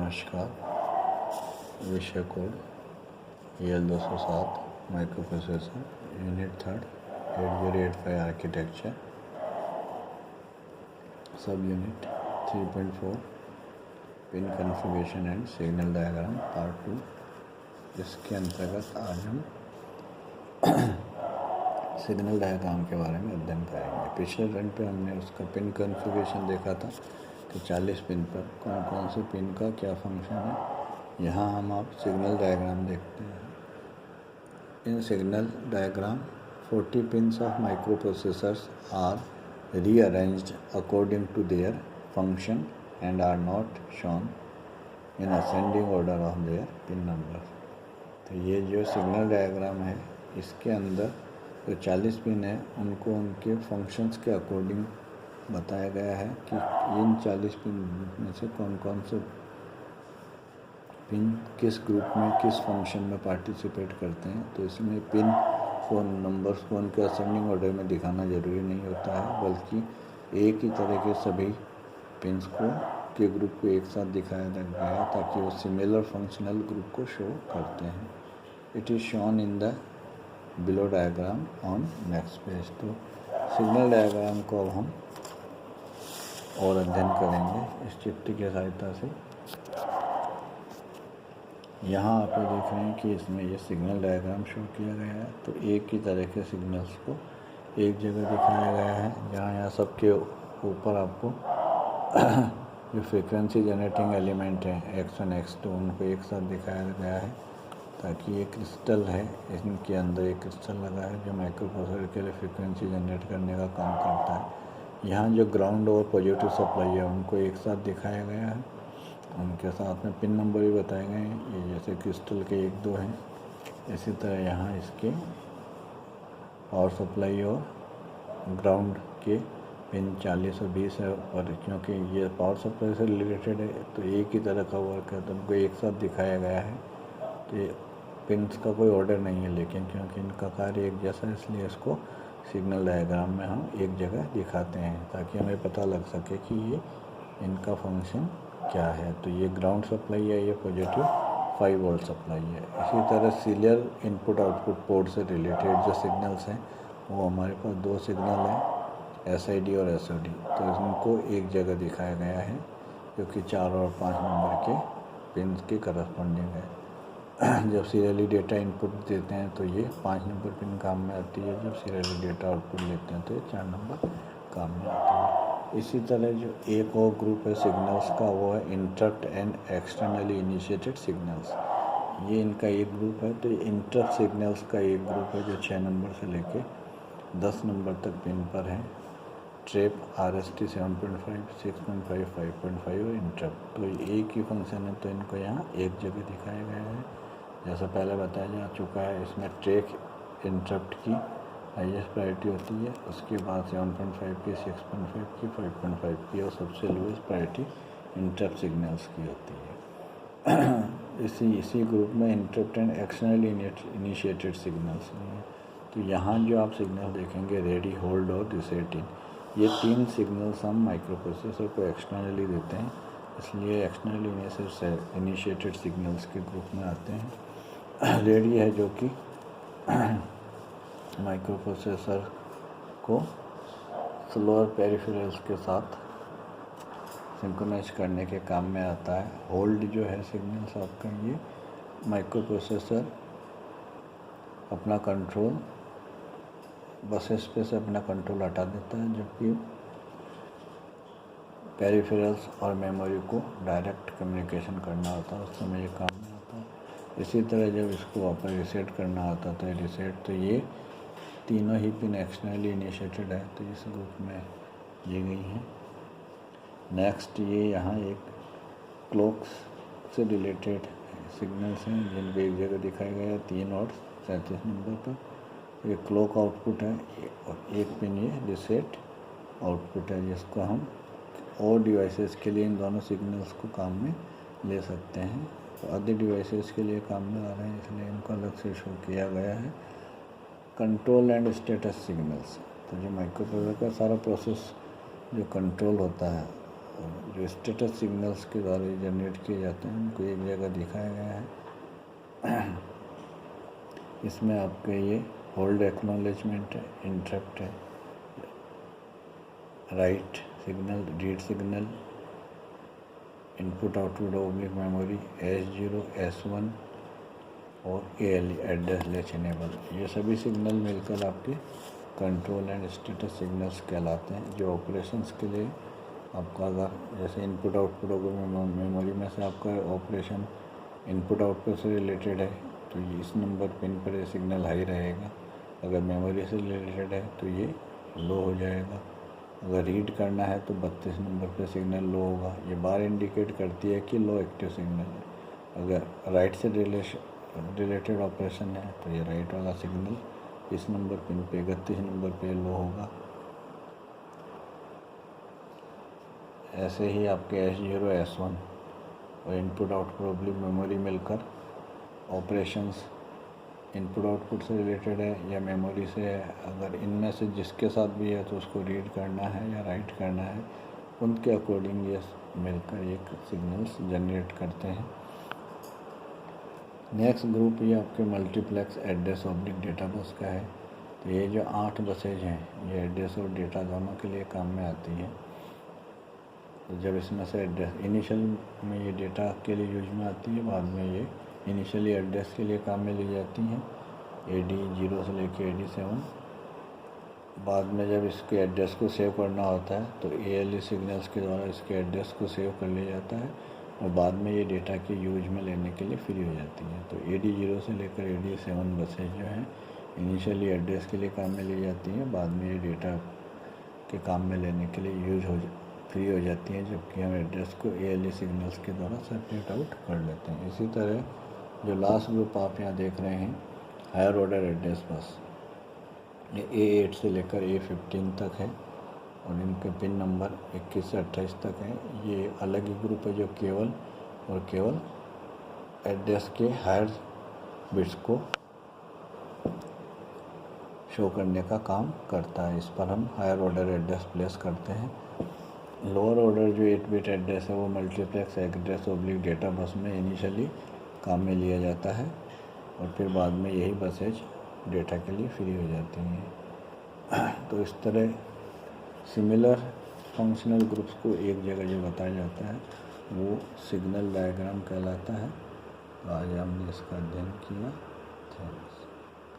नमस्कार। विषय code EL207 micro processor unit 3 8085 architecture सब unit 3.4 pin configuration and signal diagram part 2। इसके अंतर्गत आज हम सिग्नल डायग्राम के बारे में अध्ययन करेंगे। पिछले रन पे हमने उसका पिन कॉन्फ़िगरेशन देखा था कि 40 पिन पर कौन कौन से पिन का क्या फंक्शन है। यहाँ हम आप सिग्नल डायग्राम देखते हैं। इन signal diagram 40 pins of microprocessors are rearranged according to their function and are not shown in ascending order of their pin numbers। तो ये जो सिग्नल डायग्राम है इसके अंदर जो 40 पिन है उनको उनके फंक्शंस के अकॉर्डिंग बताया गया है कि इन 40 पिन में से कौन कौन से पिन किस ग्रुप में किस फंक्शन में पार्टिसिपेट करते हैं। तो इसमें पिन को नंबर्स को उनके असेंडिंग ऑर्डर में दिखाना ज़रूरी नहीं होता है, बल्कि एक ही तरह के सभी पिन्स को के ग्रुप को एक साथ दिखाया गया है ताकि वो सिमिलर फंक्शनल ग्रुप को शो करते हैं। It is shown in the below diagram on next page. तो सिग्नल डायग्राम को अब हम और अध्ययन करेंगे इस चित्र की सहायता से। यहाँ आप देख रहे हैं कि इसमें ये सिग्नल डायग्राम शो किया गया है। तो एक ही तरह के सिग्नल्स को एक जगह दिखाया गया है, जहाँ यहाँ सबके ऊपर आपको जो फ्रीक्वेंसी जनरेटिंग एलिमेंट हैं X1 X2 उनको एक साथ दिखाया गया है ताकि ये क्रिस्टल है, इनके अंदर एक क्रिस्टल लगा है जो माइक्रोप्रोसेसर के लिए फ्रीक्वेंसी जनरेट करने का काम करता है। यहाँ जो ग्राउंड और पॉजिटिव सप्लाई है उनको एक साथ दिखाया गया है, उनके साथ में पिन नंबर भी बताए गए हैं। ये जैसे क्रिस्टल के 1-2 हैं, इसी तरह यहाँ इसके पावर सप्लाई और ग्राउंड के पिन 40 और 20 है। और क्योंकि ये पावर सप्लाई से रिलेटेड है तो एक ही तरह का वर्क है तो उनको एक साथ दिखाया गया है। तो पिन्स का कोई ऑर्डर नहीं है, लेकिन क्योंकि इनका कार्य एक जैसा है इसलिए इसको सिग्नल डायग्राम में हम एक जगह दिखाते हैं ताकि हमें पता लग सके कि ये इनका फंक्शन क्या है। तो ये ग्राउंड सप्लाई है, ये पॉजिटिव 5 वोल्ट सप्लाई है। इसी तरह सीरियल इनपुट आउटपुट पोर्ट से रिलेटेड जो सिग्नल्स हैं वो हमारे पास 2 सिग्नल हैं, SID और SOD। तो इनको एक जगह दिखाया गया है जो कि 4 और 5 नंबर के पिन के करस्पॉन्डिंग है। जब सीरियली डेटा इनपुट देते हैं तो ये 5 नंबर पिन काम में आती है, जब सीरियली डेटा आउटपुट लेते हैं तो ये 4 नंबर काम में आती है। इसी तरह जो एक और ग्रुप है सिग्नल्स का वो है interrupt and externally initiated signals. ये इनका एक ग्रुप है। तो इंटरप्ट सिग्नल्स का एक ग्रुप है जो 6 नंबर से लेके 10 नंबर तक पिन पर है। ट्रेप RST 7.5 6.5 5.5 और इंटरप्ट। तो एक ही फंक्शन है तो इनको यहाँ एक जगह दिखाया गया है। जैसा पहले बताया जा चुका है, इसमें ट्रेक इंटरप्ट की हाईएस्ट प्रायोरिटी होती है, उसके बाद 7.5 की 6.5 की 5.5 की और सबसे लोएस्ट प्रायोरिटी इंटरप्ट सिग्नल्स की होती है। इसी ग्रुप में interrupt and externally initiated signals हैं। तो यहाँ जो आप सिग्नल देखेंगे रेडी, होल्ड और रीसेट इन, ये 3 सिग्नल्स हम माइक्रोप्रोसेसर को एक्सटर्नली देते हैं, इसलिए एक्सटर्नली इनिशिएटेड सिग्नल्स के ग्रुप में आते हैं। रेडी है जो कि माइक्रोप्रोसेसर को स्लोअर पेरिफेरल्स के साथ सिंक्रोनाइज करने के काम में आता है। होल्ड जो है सिग्नल्स आपका, ये माइक्रोप्रोसेसर अपना कंट्रोल बसेस पे से अपना कंट्रोल हटा देता है, जबकि पेरिफेरल्स और मेमोरी को डायरेक्ट कम्युनिकेशन करना होता है, उस समय ये काम में आता है। इसी तरह जब इसको वापस रीसेट करना होता है तो रीसेट, तो ये तीनों ही पिन एक्सटर्नली इनिशिएटेड है तो इस ग्रुप में ये गई हैं। नेक्स्ट ये यहाँ एक क्लॉक्स से रिलेटेड सिग्नल्स हैं जिनको एक जगह दिखाया गया है 3 और 37 नंबर पर। ये क्लॉक आउटपुट है और एक पिन ये रीसेट आउटपुट है, जिसको हम और डिवाइसेस के लिए इन दोनों सिग्नल्स को काम में ले सकते हैं। तो अदर डिवाइसेस के लिए काम में आ रहे हैं इसलिए इनको अलग से शो किया गया है। कंट्रोल एंड स्टेटस सिग्नल्स, तो जो माइक्रोप्रोसेसर का सारा प्रोसेस जो कंट्रोल होता है जो स्टेटस सिग्नल्स के द्वारा जनरेट किए जाते हैं उनको एक जगह दिखाया गया है। इसमें आपके ये होल्ड एक्नॉलेजमेंट है, इंटरप्ट है, write signal, read signal, input output oblique memory, S0, S1 और ALE एड्रेस लैच इनेबल। ये सभी सिग्नल मिलकर आपके कंट्रोल एंड स्टेटस सिग्नल्स कहलाते हैं, जो ऑपरेशंस के लिए आपका अगर जैसे इनपुट आउटपुट मेमोरी में से आपका ऑपरेशन इनपुट आउटपुट से रिलेटेड है तो ये इस नंबर पिन पर ये सिग्नल हाई रहेगा। अगर मेमोरी से रिलेटेड है तो ये लो हो जाएगा। अगर रीड करना है तो 32 नंबर पे सिग्नल लो होगा। ये बार इंडिकेट करती है कि लो एक्टिव सिग्नल है। अगर राइट से रिलेटेड ऑपरेशन है तो ये राइट वाला सिग्नल इस नंबर पिन पे 31 नंबर पे लो होगा। ऐसे ही आपके S0, S1 और इनपुट आउटपुट ऑब्लिक मेमोरी मिलकर ऑपरेशंस इनपुट आउटपुट से रिलेटेड है या मेमोरी से है, अगर इनमें से जिसके साथ भी है तो उसको रीड करना है या राइट करना है, उनके अकॉर्डिंग ये मिलकर एक सिग्नल्स जनरेट करते हैं। नेक्स्ट ग्रुप ये आपके multiplex address oblique data bus का है। तो ये जो 8 बसेज हैं ये एड्रेस और डेटा दोनों के लिए काम में आती हैं। तो जब इसमें से एड्रेस इनिशियल में ये डेटा के लिए यूज में आती है, बाद में ये इनिशियली एड्रेस के लिए काम में ली जाती हैं, AD0 से लेके AD7। बाद में जब इसके एड्रेस को सेव करना होता है तो ALE सिग्नल्स के द्वारा इसके एड्रेस को सेव कर लिया जाता है और बाद में ये डेटा के यूज में लेने के लिए फ्री हो जाती हैं। तो AD0 से लेकर AD7 बसेज जो हैं इनिशियली एड्रेस के लिए काम में ली जाती हैं, बाद में ये डेटा के काम में लेने के लिए फ्री हो जाती हैं, जबकि हम एड्रेस को ALE सिग्नल्स के द्वारा सेपरेट आउट कर लेते हैं। इसी तरह जो लास्ट ग्रुप आप यहाँ देख रहे हैं हायर ऑर्डर एड्रेस बस, ये A8 से लेकर A15 तक है और इनके पिन नंबर 21 से 28 तक है। ये अलग ही ग्रुप है जो केवल और केवल एड्रेस के हायर बिट्स को शो करने का काम करता है। इस पर हम हायर ऑर्डर एड्रेस प्लेस करते हैं। लोअर ऑर्डर जो 8 बिट एड्रेस है वो multiplex address oblique data bus में इनिशियली काम में लिया जाता है और फिर बाद में यही बसेज डेटा के लिए फ्री हो जाती हैं। तो इस तरह सिमिलर फंक्शनल ग्रुप्स को एक जगह जो बताया जाता है वो सिग्नल डायग्राम कहलाता है। तो आज हमने इसका अध्ययन किया। थैंक्स।